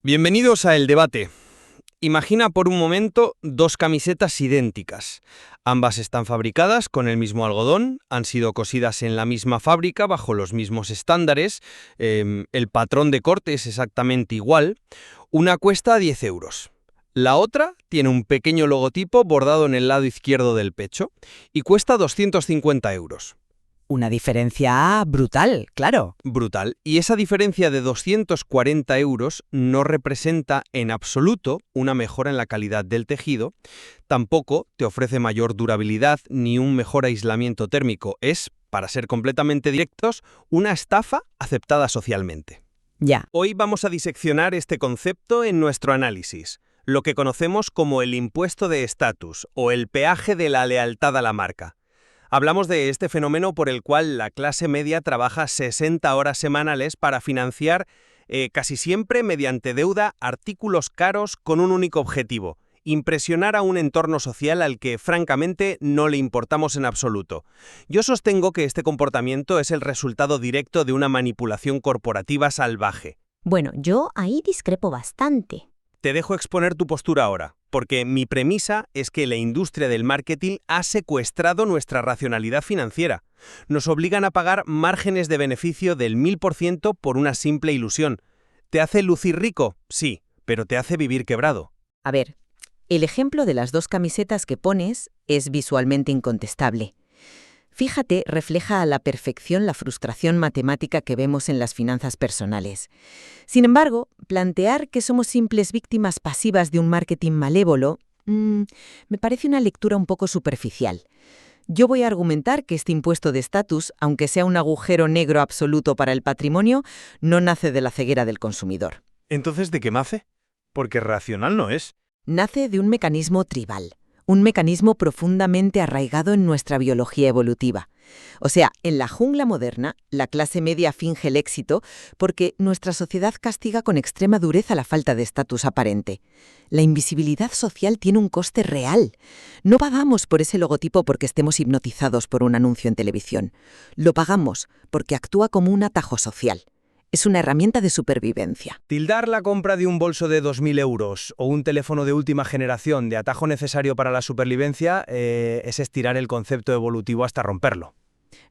Bienvenidos a El Debate. Imagina por un momento dos camisetas idénticas. Ambas están fabricadas con el mismo algodón, han sido cosidas en la misma fábrica bajo los mismos estándares, el patrón de corte es exactamente igual. Una cuesta 10 euros. La otra tiene un pequeño logotipo bordado en el lado izquierdo del pecho y cuesta 250 euros. Una diferencia brutal, claro. Brutal. Y esa diferencia de 240 euros no representa en absoluto una mejora en la calidad del tejido, tampoco te ofrece mayor durabilidad ni un mejor aislamiento térmico. Es, para ser completamente directos, una estafa aceptada socialmente. Ya. Hoy vamos a diseccionar este concepto en nuestro análisis, lo que conocemos como el impuesto de estatus o el peaje de la lealtad a la marca. Hablamos de este fenómeno por el cual la clase media trabaja 60 horas semanales para financiar, casi siempre mediante deuda, artículos caros con un único objetivo: impresionar a un entorno social al que, francamente, no le importamos en absoluto. Yo sostengo que este comportamiento es el resultado directo de una manipulación corporativa salvaje. Bueno, yo ahí discrepo bastante. Te dejo exponer tu postura ahora, porque mi premisa es que la industria del marketing ha secuestrado nuestra racionalidad financiera. Nos obligan a pagar márgenes de beneficio del 1000% por una simple ilusión. ¿Te hace lucir rico? Sí, pero te hace vivir quebrado. A ver, el ejemplo de las dos camisetas que pones es visualmente incontestable. Fíjate, refleja a la perfección la frustración matemática que vemos en las finanzas personales. Sin embargo, plantear que somos simples víctimas pasivas de un marketing malévolo me parece una lectura un poco superficial. Yo voy a argumentar que este impuesto de estatus, aunque sea un agujero negro absoluto para el patrimonio, no nace de la ceguera del consumidor. ¿Entonces de qué nace? Porque racional no es. Nace de un mecanismo tribal. Un mecanismo profundamente arraigado en nuestra biología evolutiva. O sea, en la jungla moderna, la clase media finge el éxito porque nuestra sociedad castiga con extrema dureza la falta de estatus aparente. La invisibilidad social tiene un coste real. No pagamos por ese logotipo porque estemos hipnotizados por un anuncio en televisión. Lo pagamos porque actúa como un atajo social. Es una herramienta de supervivencia. Tildar la compra de un bolso de 2.000 euros o un teléfono de última generación de atajo necesario para la supervivencia es estirar el concepto evolutivo hasta romperlo.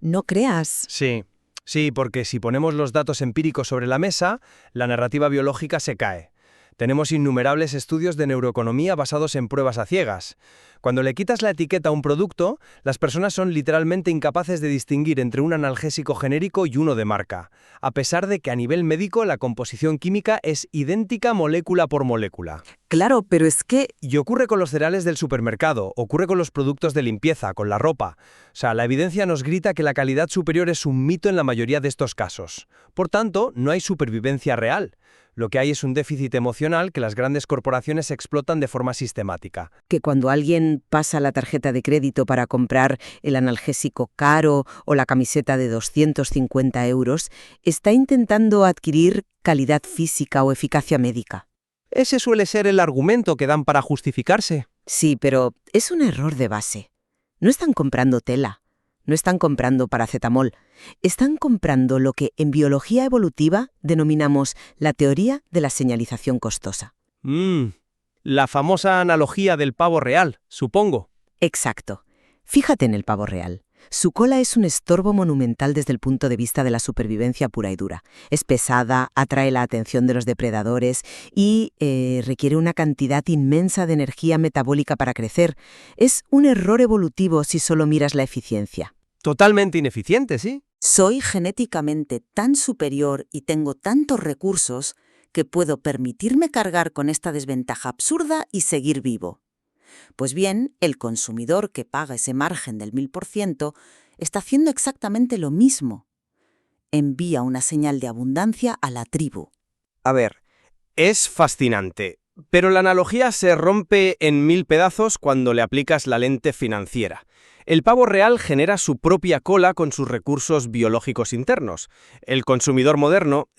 No creas. Sí, porque si ponemos los datos empíricos sobre la mesa, la narrativa biológica se cae. Tenemos innumerables estudios de neuroeconomía basados en pruebas a ciegas. Cuando le quitas la etiqueta a un producto, las personas son literalmente incapaces de distinguir entre un analgésico genérico y uno de marca, a pesar de que a nivel médico la composición química es idéntica molécula por molécula. Claro, pero es que... Y ocurre con los cereales del supermercado, ocurre con los productos de limpieza, con la ropa. O sea, la evidencia nos grita que la calidad superior es un mito en la mayoría de estos casos. Por tanto, no hay supervivencia real. Lo que hay es un déficit emocional que las grandes corporaciones explotan de forma sistemática. Que cuando alguien pasa la tarjeta de crédito para comprar el analgésico caro o la camiseta de 250 euros, está intentando adquirir calidad física o eficacia médica. Ese suele ser el argumento que dan para justificarse. Sí, pero es un error de base. No están comprando tela. No están comprando paracetamol, están comprando lo que en biología evolutiva denominamos la teoría de la señalización costosa. La famosa analogía del pavo real, supongo. Exacto. Fíjate en el pavo real. Su cola es un estorbo monumental desde el punto de vista de la supervivencia pura y dura. Es pesada, atrae la atención de los depredadores y requiere una cantidad inmensa de energía metabólica para crecer. Es un error evolutivo si solo miras la eficiencia. Totalmente ineficiente, ¿sí? Soy genéticamente tan superior y tengo tantos recursos que puedo permitirme cargar con esta desventaja absurda y seguir vivo. Pues bien, el consumidor que paga ese margen del 1000% está haciendo exactamente lo mismo. Envía una señal de abundancia a la tribu. A ver, es fascinante, pero la analogía se rompe en 1000 pedazos cuando le aplicas la lente financiera. El pavo real genera su propia cola con sus recursos biológicos internos. El consumidor moderno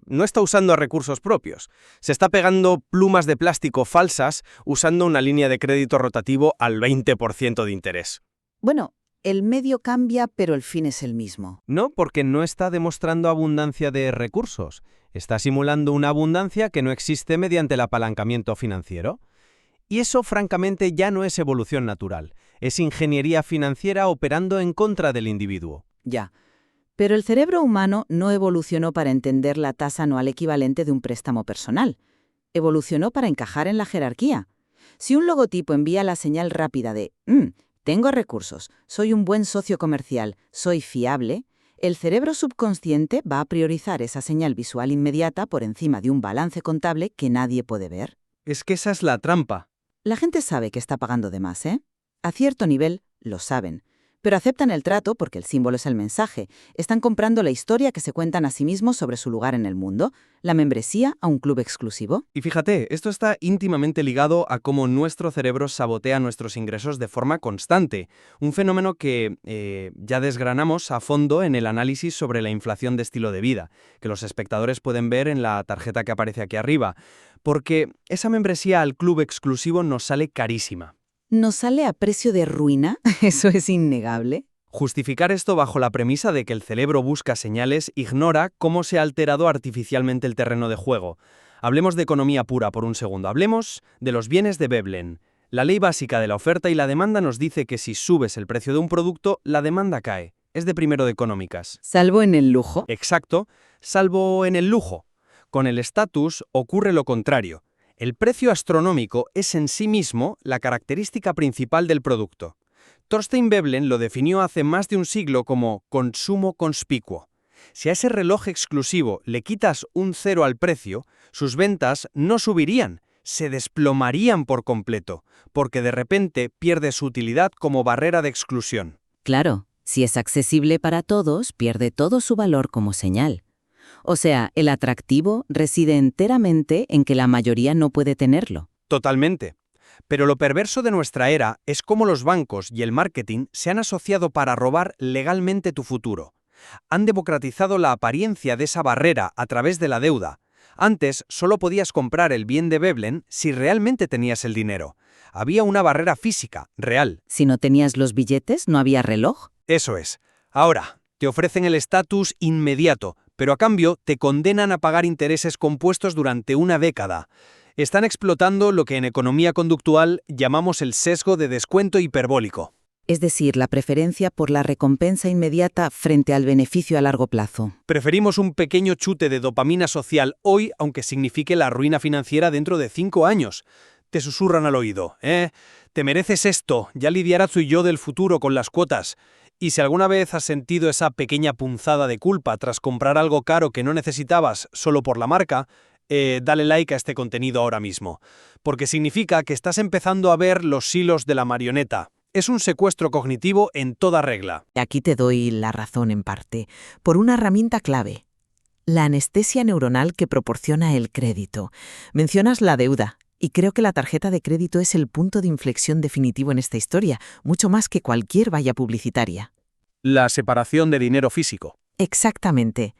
no está usando recursos propios. Se está pegando plumas de plástico falsas usando una línea de crédito rotativo al 20% de interés. Bueno, el medio cambia pero el fin es el mismo. No, porque no está demostrando abundancia de recursos. Está simulando una abundancia que no existe mediante el apalancamiento financiero. Y eso, francamente, ya no es evolución natural. Es ingeniería financiera operando en contra del individuo. Ya. Pero el cerebro humano no evolucionó para entender la tasa anual equivalente de un préstamo personal. Evolucionó para encajar en la jerarquía. Si un logotipo envía la señal rápida de tengo recursos, soy un buen socio comercial, soy fiable, el cerebro subconsciente va a priorizar esa señal visual inmediata por encima de un balance contable que nadie puede ver. Es que esa es la trampa. La gente sabe que está pagando de más, ¿eh? A cierto nivel lo saben, pero aceptan el trato porque el símbolo es el mensaje. Están comprando la historia que se cuentan a sí mismos sobre su lugar en el mundo, la membresía a un club exclusivo. Y fíjate, esto está íntimamente ligado a cómo nuestro cerebro sabotea nuestros ingresos de forma constante, un fenómeno que ya desgranamos a fondo en el análisis sobre la inflación de estilo de vida, que los espectadores pueden ver en la tarjeta que aparece aquí arriba, porque esa membresía al club exclusivo nos sale carísima. ¿Nos sale a precio de ruina? Eso es innegable. Justificar esto bajo la premisa de que el cerebro busca señales ignora cómo se ha alterado artificialmente el terreno de juego. Hablemos de economía pura por un segundo. Hablemos de los bienes de Veblen. La ley básica de la oferta y la demanda nos dice que si subes el precio de un producto, la demanda cae. Es de primero de económicas. Salvo en el lujo. Exacto, salvo en el lujo. Con el estatus ocurre lo contrario. El precio astronómico es en sí mismo la característica principal del producto. Thorstein Veblen lo definió hace más de un siglo como consumo conspicuo. Si a ese reloj exclusivo le quitas un cero al precio, sus ventas no subirían, se desplomarían por completo, porque de repente pierde su utilidad como barrera de exclusión. Claro, si es accesible para todos, pierde todo su valor como señal. O sea, el atractivo reside enteramente en que la mayoría no puede tenerlo. Totalmente. Pero lo perverso de nuestra era es cómo los bancos y el marketing se han asociado para robar legalmente tu futuro. Han democratizado la apariencia de esa barrera a través de la deuda. Antes solo podías comprar el bien de Veblen si realmente tenías el dinero. Había una barrera física, real. Si no tenías los billetes, ¿no había reloj? Eso es. Ahora, te ofrecen el estatus inmediato, pero a cambio te condenan a pagar intereses compuestos durante una década. Están explotando lo que en economía conductual llamamos el sesgo de descuento hiperbólico. Es decir, la preferencia por la recompensa inmediata frente al beneficio a largo plazo. Preferimos un pequeño chute de dopamina social hoy, aunque signifique la ruina financiera dentro de 5 años. Te susurran al oído, Te mereces esto, ya lidiará tu yo del futuro con las cuotas. Y si alguna vez has sentido esa pequeña punzada de culpa tras comprar algo caro que no necesitabas solo por la marca, dale like a este contenido ahora mismo, porque significa que estás empezando a ver los hilos de la marioneta. Es un secuestro cognitivo en toda regla. Aquí te doy la razón en parte, por una herramienta clave: la anestesia neuronal que proporciona el crédito. Mencionas la deuda, y creo que la tarjeta de crédito es el punto de inflexión definitivo en esta historia, mucho más que cualquier valla publicitaria. La separación de dinero físico. Exactamente.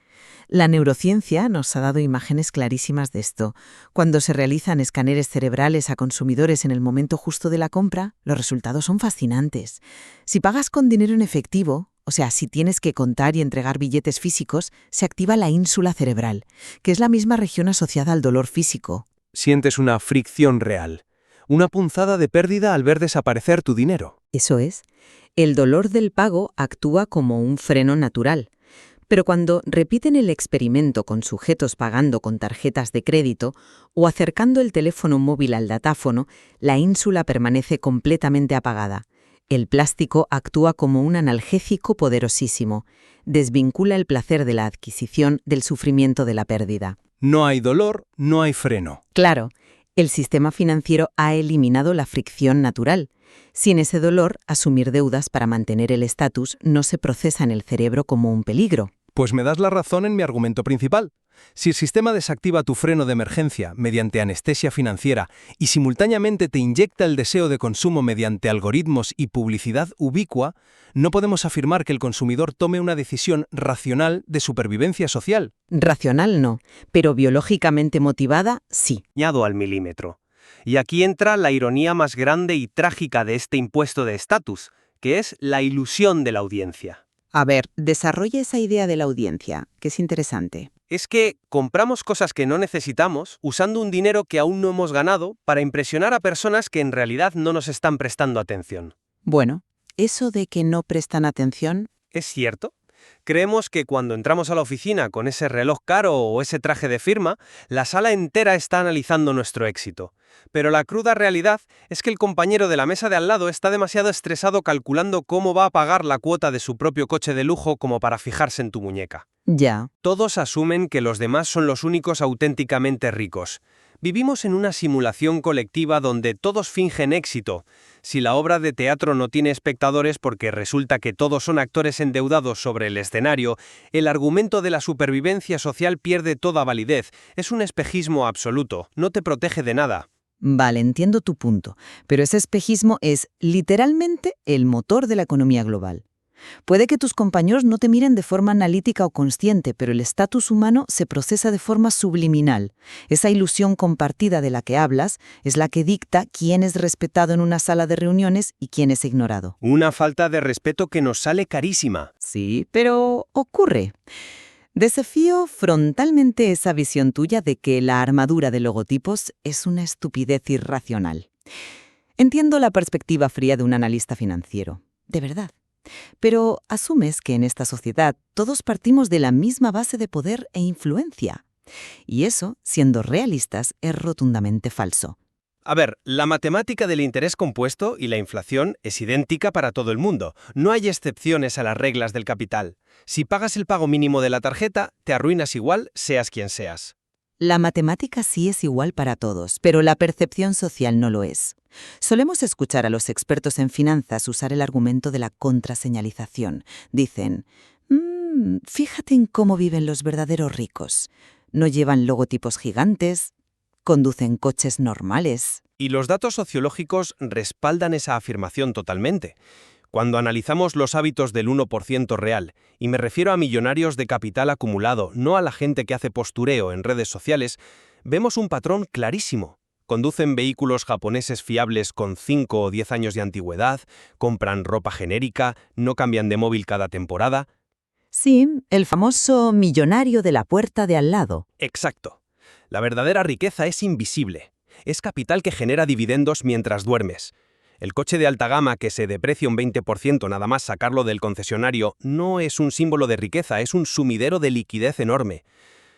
La neurociencia nos ha dado imágenes clarísimas de esto. Cuando se realizan escáneres cerebrales a consumidores en el momento justo de la compra, los resultados son fascinantes. Si pagas con dinero en efectivo, o sea, si tienes que contar y entregar billetes físicos, se activa la ínsula cerebral, que es la misma región asociada al dolor físico. Sientes una fricción real, una punzada de pérdida al ver desaparecer tu dinero. Eso es. El dolor del pago actúa como un freno natural. Pero cuando repiten el experimento con sujetos pagando con tarjetas de crédito o acercando el teléfono móvil al datáfono, la ínsula permanece completamente apagada. El plástico actúa como un analgésico poderosísimo. Desvincula el placer de la adquisición del sufrimiento de la pérdida. No hay dolor, no hay freno. Claro, el sistema financiero ha eliminado la fricción natural. Sin ese dolor, asumir deudas para mantener el estatus no se procesa en el cerebro como un peligro. Pues me das la razón en mi argumento principal. Si el sistema desactiva tu freno de emergencia mediante anestesia financiera y simultáneamente te inyecta el deseo de consumo mediante algoritmos y publicidad ubicua, no podemos afirmar que el consumidor tome una decisión racional de supervivencia social. Racional no, pero biológicamente motivada sí. Añado al milímetro. Y aquí entra la ironía más grande y trágica de este impuesto de estatus, que es la ilusión de la audiencia. A ver, desarrolla esa idea de la audiencia, que es interesante. Es que compramos cosas que no necesitamos usando un dinero que aún no hemos ganado para impresionar a personas que en realidad no nos están prestando atención. Bueno, eso de que no prestan atención, ¿Es cierto? Creemos que cuando entramos a la oficina con ese reloj caro o ese traje de firma, la sala entera está analizando nuestro éxito. Pero la cruda realidad es que el compañero de la mesa de al lado está demasiado estresado calculando cómo va a pagar la cuota de su propio coche de lujo como para fijarse en tu muñeca. ya. Todos asumen que los demás son los únicos auténticamente ricos. Vivimos en una simulación colectiva donde todos fingen éxito. Si la obra de teatro no tiene espectadores porque resulta que todos son actores endeudados sobre el escenario, el argumento de la supervivencia social pierde toda validez. Es un espejismo absoluto, no te protege de nada. Vale, entiendo tu punto, pero ese espejismo es literalmente el motor de la economía global. Puede que tus compañeros no te miren de forma analítica o consciente, pero el estatus humano se procesa de forma subliminal. Esa ilusión compartida de la que hablas es la que dicta quién es respetado en una sala de reuniones y quién es ignorado. Una falta de respeto que nos sale carísima. Sí, pero ocurre. Desafío frontalmente esa visión tuya de que la armadura de logotipos es una estupidez irracional. Entiendo la perspectiva fría de un analista financiero, de verdad. Pero asumes que en esta sociedad todos partimos de la misma base de poder e influencia. Y eso, siendo realistas, es rotundamente falso. A ver, la matemática del interés compuesto y la inflación es idéntica para todo el mundo. No hay excepciones a las reglas del capital. Si pagas el pago mínimo de la tarjeta, te arruinas igual, seas quien seas. La matemática sí es igual para todos, pero la percepción social no lo es. Solemos escuchar a los expertos en finanzas usar el argumento de la contraseñalización. Dicen, fíjate en cómo viven los verdaderos ricos. No llevan logotipos gigantes, conducen coches normales. Y los datos sociológicos respaldan esa afirmación totalmente. Cuando analizamos los hábitos del 1% real, y me refiero a millonarios de capital acumulado, no a la gente que hace postureo en redes sociales, vemos un patrón clarísimo. Conducen vehículos japoneses fiables con 5 o 10 años de antigüedad, compran ropa genérica, no cambian de móvil cada temporada. Sí, el famoso millonario de la puerta de al lado. Exacto. La verdadera riqueza es invisible. Es capital que genera dividendos mientras duermes. El coche de alta gama que se deprecia un 20% nada más sacarlo del concesionario no es un símbolo de riqueza, es un sumidero de liquidez enorme.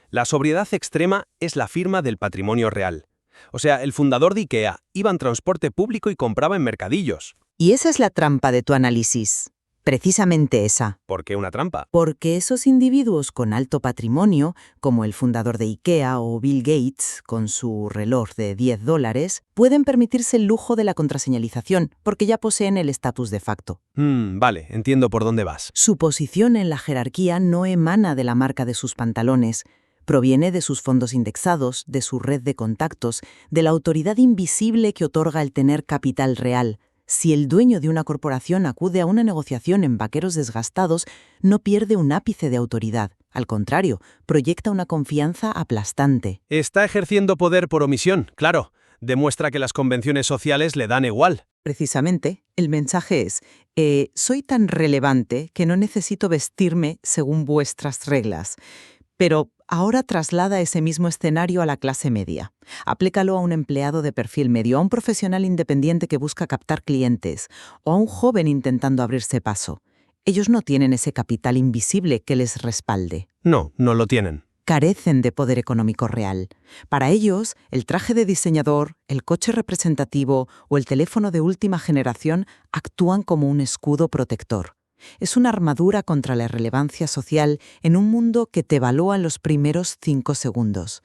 La sobriedad extrema es la firma del patrimonio real. O sea, el fundador de IKEA iba en transporte público y compraba en mercadillos. Y esa es la trampa de tu análisis. Precisamente esa. ¿Por qué una trampa? Porque esos individuos con alto patrimonio, como el fundador de IKEA o Bill Gates, con su reloj de $10, pueden permitirse el lujo de la contraseñalización, porque ya poseen el estatus de facto. Vale, entiendo por dónde vas. Su posición en la jerarquía no emana de la marca de sus pantalones, proviene de sus fondos indexados, de su red de contactos, de la autoridad invisible que otorga el tener capital real. Si el dueño de una corporación acude a una negociación en vaqueros desgastados, no pierde un ápice de autoridad. Al contrario, proyecta una confianza aplastante. Está ejerciendo poder por omisión, claro. Demuestra que las convenciones sociales le dan igual. Precisamente, el mensaje es, soy tan relevante que no necesito vestirme según vuestras reglas. Pero ahora traslada ese mismo escenario a la clase media. Aplícalo a un empleado de perfil medio, a un profesional independiente que busca captar clientes, o a un joven intentando abrirse paso. Ellos no tienen ese capital invisible que les respalde. No, no lo tienen. Carecen de poder económico real. Para ellos, el traje de diseñador, el coche representativo o el teléfono de última generación actúan como un escudo protector. Es una armadura contra la irrelevancia social en un mundo que te evalúa en los primeros 5 segundos.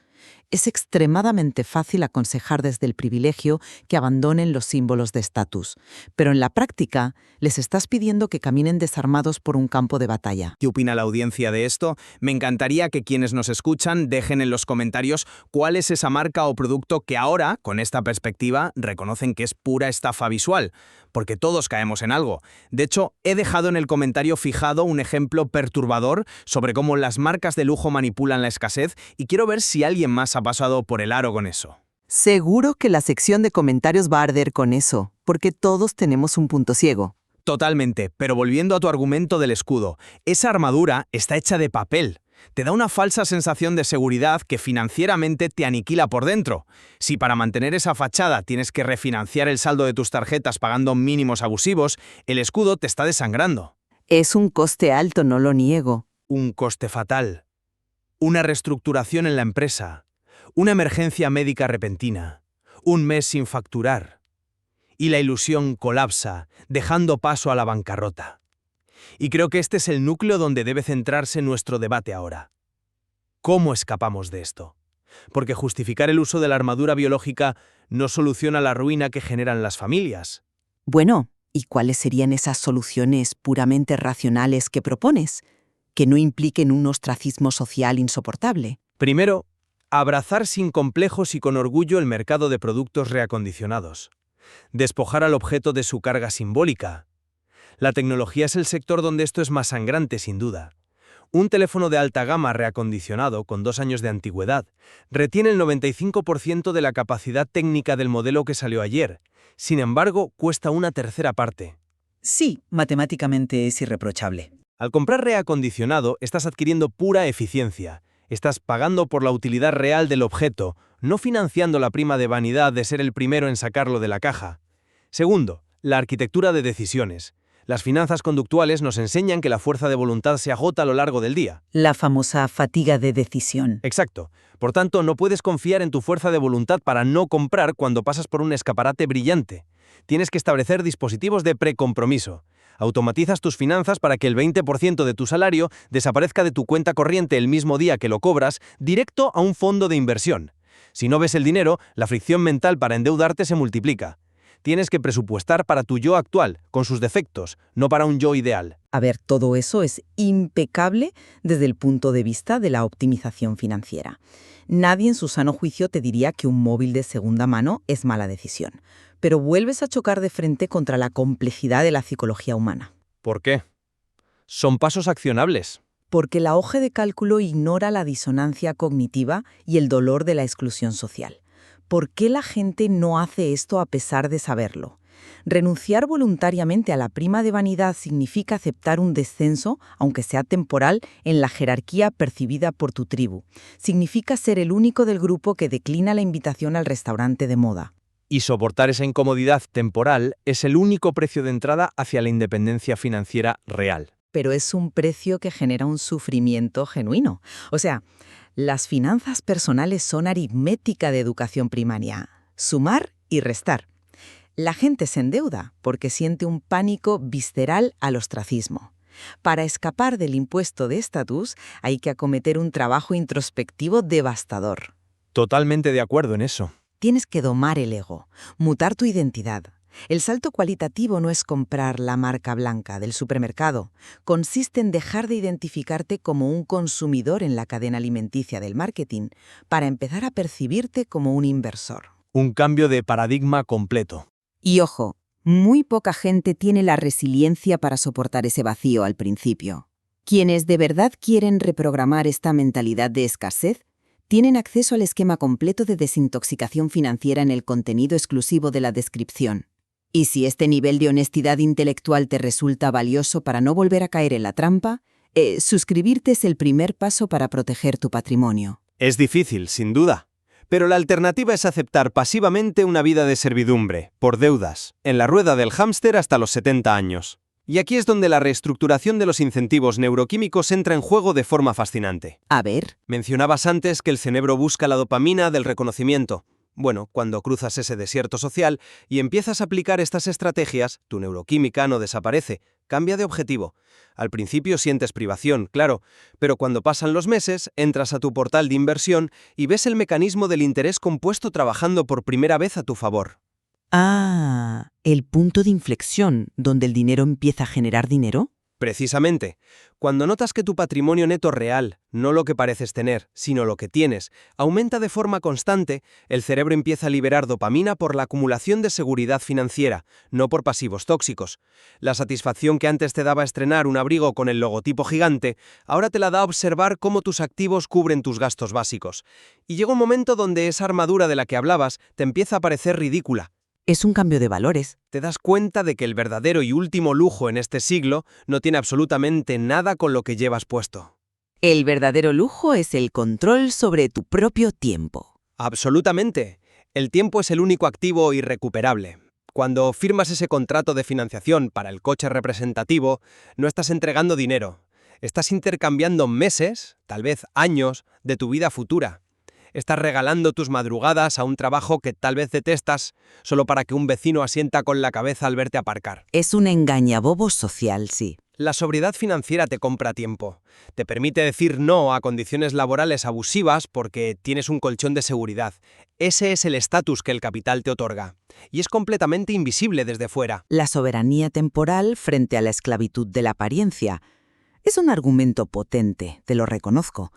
Es extremadamente fácil aconsejar desde el privilegio que abandonen los símbolos de estatus, pero en la práctica les estás pidiendo que caminen desarmados por un campo de batalla. ¿Qué opina la audiencia de esto? Me encantaría que quienes nos escuchan dejen en los comentarios cuál es esa marca o producto que ahora, con esta perspectiva, reconocen que es pura estafa visual, porque todos caemos en algo. De hecho, he dejado en el comentario fijado un ejemplo perturbador sobre cómo las marcas de lujo manipulan la escasez y quiero ver si alguien más ha pasado por el aro con eso. Seguro que la sección de comentarios va a arder con eso, porque todos tenemos un punto ciego. Totalmente, pero volviendo a tu argumento del escudo, esa armadura está hecha de papel. Te da una falsa sensación de seguridad que financieramente te aniquila por dentro. Si para mantener esa fachada tienes que refinanciar el saldo de tus tarjetas pagando mínimos abusivos, el escudo te está desangrando. Es un coste alto, no lo niego. Un coste fatal. Una reestructuración en la empresa. Una emergencia médica repentina. Un mes sin facturar. Y la ilusión colapsa, dejando paso a la bancarrota. Y creo que este es el núcleo donde debe centrarse nuestro debate ahora. ¿Cómo escapamos de esto? Porque justificar el uso de la armadura biológica no soluciona la ruina que generan las familias. Bueno, ¿y cuáles serían esas soluciones puramente racionales que propones? Que no impliquen un ostracismo social insoportable. Primero, abrazar sin complejos y con orgullo el mercado de productos reacondicionados. Despojar al objeto de su carga simbólica. La tecnología es el sector donde esto es más sangrante, sin duda. Un teléfono de alta gama reacondicionado, con 2 años de antigüedad, retiene el 95% de la capacidad técnica del modelo que salió ayer. Sin embargo, cuesta una tercera parte. Sí, matemáticamente es irreprochable. Al comprar reacondicionado, estás adquiriendo pura eficiencia. Estás pagando por la utilidad real del objeto, no financiando la prima de vanidad de ser el primero en sacarlo de la caja. Segundo, la arquitectura de decisiones. Las finanzas conductuales nos enseñan que la fuerza de voluntad se agota a lo largo del día. La famosa fatiga de decisión. Exacto. Por tanto, no puedes confiar en tu fuerza de voluntad para no comprar cuando pasas por un escaparate brillante. Tienes que establecer dispositivos de precompromiso. Automatizas tus finanzas para que el 20% de tu salario desaparezca de tu cuenta corriente el mismo día que lo cobras, directo a un fondo de inversión. Si no ves el dinero, la fricción mental para endeudarte se multiplica. Tienes que presupuestar para tu yo actual, con sus defectos, no para un yo ideal. A ver, todo eso es impecable desde el punto de vista de la optimización financiera. Nadie en su sano juicio te diría que un móvil de segunda mano es mala decisión. Pero vuelves a chocar de frente contra la complejidad de la psicología humana. ¿Por qué? Son pasos accionables. Porque la hoja de cálculo ignora la disonancia cognitiva y el dolor de la exclusión social. ¿Por qué la gente no hace esto a pesar de saberlo? Renunciar voluntariamente a la prima de vanidad significa aceptar un descenso, aunque sea temporal, en la jerarquía percibida por tu tribu. Significa ser el único del grupo que declina la invitación al restaurante de moda. Y soportar esa incomodidad temporal es el único precio de entrada hacia la independencia financiera real. Pero es un precio que genera un sufrimiento genuino. O sea, las finanzas personales son aritmética de educación primaria. Sumar y restar. La gente se endeuda porque siente un pánico visceral al ostracismo. Para escapar del impuesto de estatus hay que acometer un trabajo introspectivo devastador. Totalmente de acuerdo en eso. Tienes que domar el ego, mutar tu identidad. El salto cualitativo no es comprar la marca blanca del supermercado. Consiste en dejar de identificarte como un consumidor en la cadena alimenticia del marketing para empezar a percibirte como un inversor. Un cambio de paradigma completo. Y ojo, muy poca gente tiene la resiliencia para soportar ese vacío al principio. Quienes de verdad quieren reprogramar esta mentalidad de escasez tienen acceso al esquema completo de desintoxicación financiera en el contenido exclusivo de la descripción. Y si este nivel de honestidad intelectual te resulta valioso para no volver a caer en la trampa, suscribirte es el primer paso para proteger tu patrimonio. Es difícil, sin duda. Pero la alternativa es aceptar pasivamente una vida de servidumbre, por deudas, en la rueda del hámster hasta los 70 años. Y aquí es donde la reestructuración de los incentivos neuroquímicos entra en juego de forma fascinante. A ver. Mencionabas antes que el cerebro busca la dopamina del reconocimiento. Bueno, cuando cruzas ese desierto social y empiezas a aplicar estas estrategias, tu neuroquímica no desaparece, cambia de objetivo. Al principio sientes privación, claro, pero cuando pasan los meses, entras a tu portal de inversión y ves el mecanismo del interés compuesto trabajando por primera vez a tu favor. Ah, el punto de inflexión donde el dinero empieza a generar dinero. Precisamente, cuando notas que tu patrimonio neto real, no lo que pareces tener, sino lo que tienes, aumenta de forma constante, el cerebro empieza a liberar dopamina por la acumulación de seguridad financiera, no por pasivos tóxicos. La satisfacción que antes te daba estrenar un abrigo con el logotipo gigante, ahora te la da observar cómo tus activos cubren tus gastos básicos. Y llega un momento donde esa armadura de la que hablabas te empieza a parecer ridícula. Es un cambio de valores. Te das cuenta de que el verdadero y último lujo en este siglo no tiene absolutamente nada con lo que llevas puesto. El verdadero lujo es el control sobre tu propio tiempo. Absolutamente. El tiempo es el único activo irrecuperable. Cuando firmas ese contrato de financiación para el coche representativo, no estás entregando dinero. Estás intercambiando meses, tal vez años, de tu vida futura. Estás regalando tus madrugadas a un trabajo que tal vez detestas solo para que un vecino asienta con la cabeza al verte aparcar. Es un engañabobos social, sí. La sobriedad financiera te compra tiempo. Te permite decir no a condiciones laborales abusivas porque tienes un colchón de seguridad. Ese es el estatus que el capital te otorga. Y es completamente invisible desde fuera. La soberanía temporal frente a la esclavitud de la apariencia. Es un argumento potente, te lo reconozco.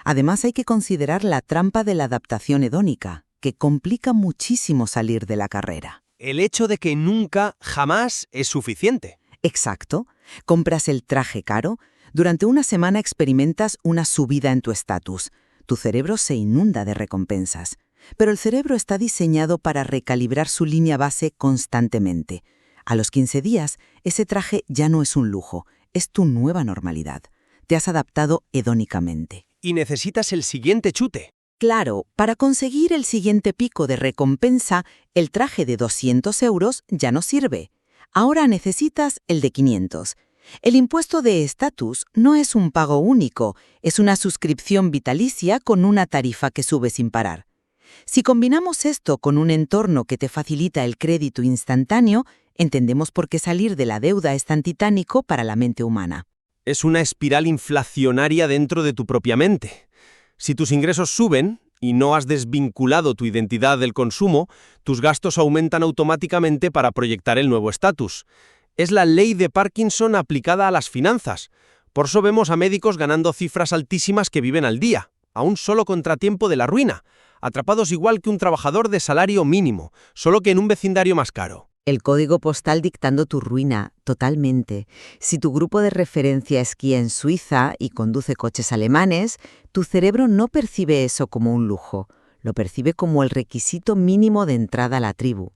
Además, hay que considerar la trampa de la adaptación hedónica, que complica muchísimo salir de la carrera. El hecho de que nunca, jamás es suficiente. Exacto. Compras el traje caro, durante una semana experimentas una subida en tu estatus. Tu cerebro se inunda de recompensas. Pero el cerebro está diseñado para recalibrar su línea base constantemente. A los 15 días, ese traje ya no es un lujo, es tu nueva normalidad. Te has adaptado hedónicamente. Y necesitas el siguiente chute. Claro, para conseguir el siguiente pico de recompensa, el traje de 200 euros ya no sirve. Ahora necesitas el de 500. El impuesto de estatus no es un pago único, es una suscripción vitalicia con una tarifa que sube sin parar. Si combinamos esto con un entorno que te facilita el crédito instantáneo, entendemos por qué salir de la deuda es tan titánico para la mente humana. Es una espiral inflacionaria dentro de tu propia mente. Si tus ingresos suben y no has desvinculado tu identidad del consumo, tus gastos aumentan automáticamente para proyectar el nuevo estatus. Es la ley de Parkinson aplicada a las finanzas. Por eso vemos a médicos ganando cifras altísimas que viven al día, a un solo contratiempo de la ruina, atrapados igual que un trabajador de salario mínimo, solo que en un vecindario más caro. El código postal dictando tu ruina, totalmente. Si tu grupo de referencia esquía en Suiza y conduce coches alemanes, tu cerebro no percibe eso como un lujo, lo percibe como el requisito mínimo de entrada a la tribu.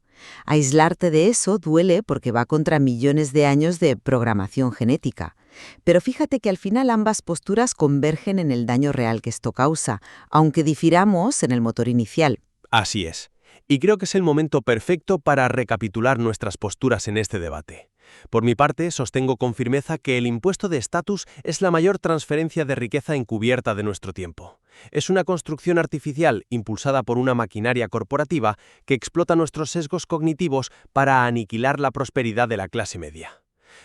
Aislarte de eso duele porque va contra millones de años de programación genética. Pero fíjate que al final ambas posturas convergen en el daño real que esto causa, aunque difiramos en el motor inicial. Así es. Y creo que es el momento perfecto para recapitular nuestras posturas en este debate. Por mi parte, sostengo con firmeza que el impuesto de estatus es la mayor transferencia de riqueza encubierta de nuestro tiempo. Es una construcción artificial impulsada por una maquinaria corporativa que explota nuestros sesgos cognitivos para aniquilar la prosperidad de la clase media.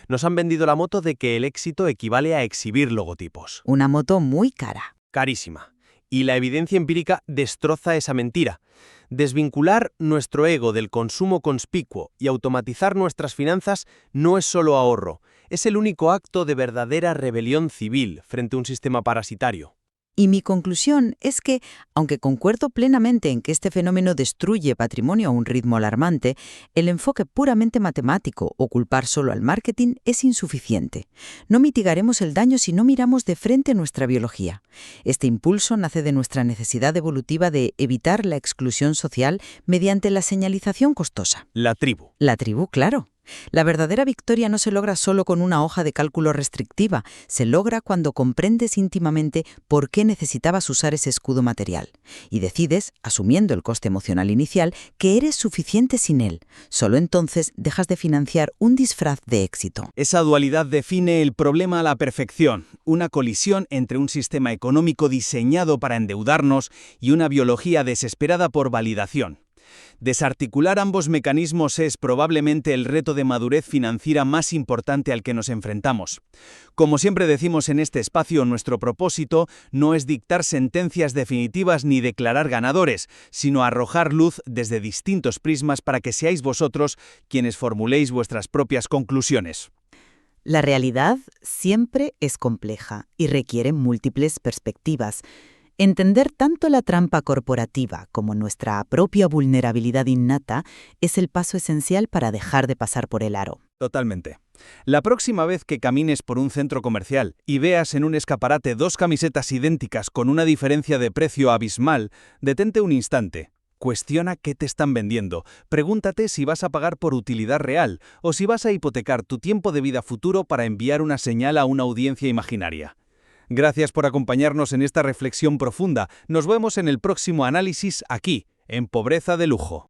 Nos han vendido la moto de que el éxito equivale a exhibir logotipos. Una moto muy cara. Carísima. Y la evidencia empírica destroza esa mentira. Desvincular nuestro ego del consumo conspicuo y automatizar nuestras finanzas no es solo ahorro, es el único acto de verdadera rebelión civil frente a un sistema parasitario. Y mi conclusión es que, aunque concuerdo plenamente en que este fenómeno destruye patrimonio a un ritmo alarmante, el enfoque puramente matemático o culpar solo al marketing es insuficiente. No mitigaremos el daño si no miramos de frente nuestra biología. Este impulso nace de nuestra necesidad evolutiva de evitar la exclusión social mediante la señalización costosa. La tribu. La tribu, claro. La verdadera victoria no se logra solo con una hoja de cálculo restrictiva, se logra cuando comprendes íntimamente por qué necesitabas usar ese escudo material y decides, asumiendo el coste emocional inicial, que eres suficiente sin él. Solo entonces dejas de financiar un disfraz de éxito. Esa dualidad define el problema a la perfección, una colisión entre un sistema económico diseñado para endeudarnos y una biología desesperada por validación. Desarticular ambos mecanismos es probablemente el reto de madurez financiera más importante al que nos enfrentamos. Como siempre decimos en este espacio, nuestro propósito no es dictar sentencias definitivas ni declarar ganadores, sino arrojar luz desde distintos prismas para que seáis vosotros quienes formuléis vuestras propias conclusiones. La realidad siempre es compleja y requiere múltiples perspectivas. Entender tanto la trampa corporativa como nuestra propia vulnerabilidad innata es el paso esencial para dejar de pasar por el aro. Totalmente. La próxima vez que camines por un centro comercial y veas en un escaparate dos camisetas idénticas con una diferencia de precio abismal, detente un instante. Cuestiona qué te están vendiendo. Pregúntate si vas a pagar por utilidad real o si vas a hipotecar tu tiempo de vida futuro para enviar una señal a una audiencia imaginaria. Gracias por acompañarnos en esta reflexión profunda. Nos vemos en el próximo análisis aquí, en Pobreza de Lujo.